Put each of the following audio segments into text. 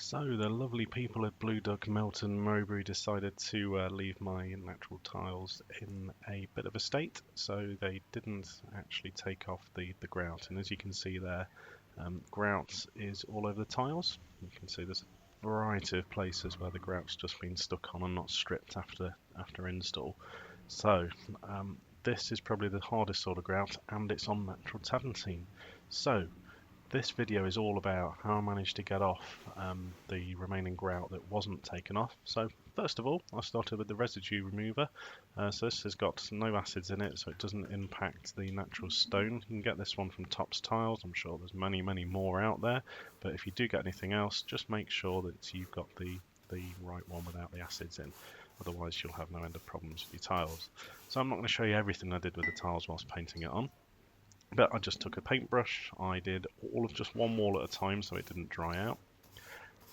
So the lovely people at Blue Duck, Melton, Mowbray decided to leave my natural tiles in a bit of a state. So they didn't actually take off the grout. And as you can see there, grout is all over the tiles. You can see there's a variety of places where the grout's just been stuck on and not stripped after install. So this is probably the hardest sort of grout, and it's on natural Taventine. So this video is all about how I managed to get off the remaining grout that wasn't taken off. So first of all, I started with the residue remover. So this has got no acids in it, so it doesn't impact the natural stone. You can get this one from Tops Tiles. I'm sure there's many more out there, but if you do get anything else, just make sure that you've got the right one without the acids in. Otherwise you'll have no end of problems with your tiles. So I'm not going to show you everything I did with the tiles whilst painting it on. But I just took a paintbrush, I did all of just one wall at a time so it didn't dry out,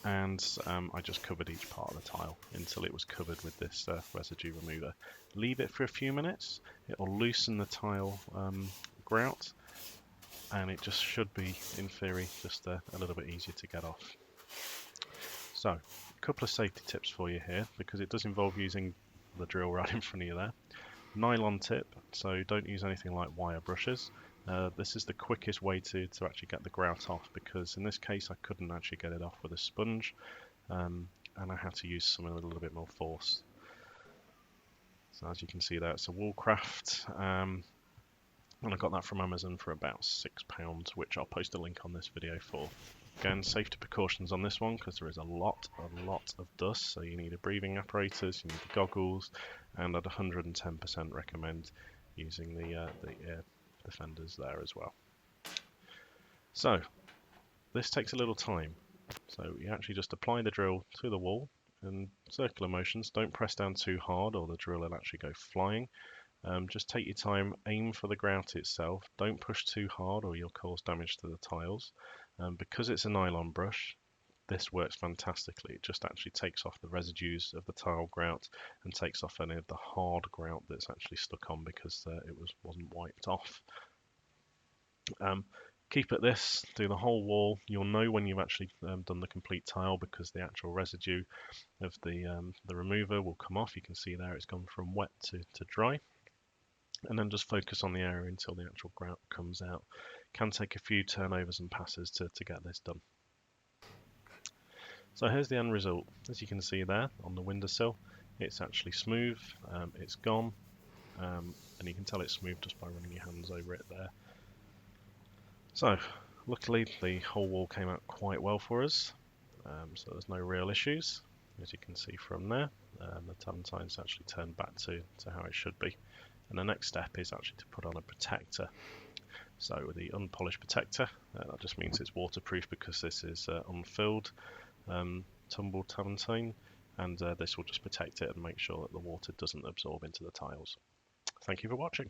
and I just covered each part of the tile until it was covered with this residue remover. Leave it for a few minutes, it will loosen the tile grout, and it just should be, in theory, just a little bit easier to get off. So, a couple of safety tips for you here, because it does involve using the drill right in front of you there. Nylon tip, so don't use anything like wire brushes. This is the quickest way to actually get the grout off, because in this case I couldn't actually get it off with a sponge, and I had to use something with a little bit more force. So as you can see there, it's a Woolcraft, and I got that from Amazon for about £6, which I'll post a link on this video for. Again, safety precautions on this one, because there is a lot of dust, so you need a breathing apparatus, you need the goggles, and I'd 110% recommend using the air defenders there as well. So this takes a little time, so you actually just apply the drill to the wall in circular motions. Don't press down too hard or the drill will actually go flying. Just take your time, aim for the grout itself, don't push too hard or you'll cause damage to the tiles. Because it's a nylon brush, this works fantastically. It just actually takes off the residues of the tile grout and takes off any of the hard grout that's actually stuck on because it wasn't wiped off. Keep at this, do the whole wall. You'll know when you've actually done the complete tile because the actual residue of the remover will come off. You can see there it's gone from wet to dry. And then just focus on the area until the actual grout comes out. Can take a few turnovers and passes to get this done. So here's the end result. As you can see there on the windowsill, it's actually smooth, it's gone, and you can tell it's smooth just by running your hands over it there. So luckily the whole wall came out quite well for us, so there's no real issues. As you can see from there, the Taventine's actually turned back to how it should be. And the next step is actually to put on a protector. So with the unpolished protector, that just means it's waterproof because this is unfilled tumbled Taventine, and this will just protect it and make sure that the water doesn't absorb into the tiles. Thank you for watching.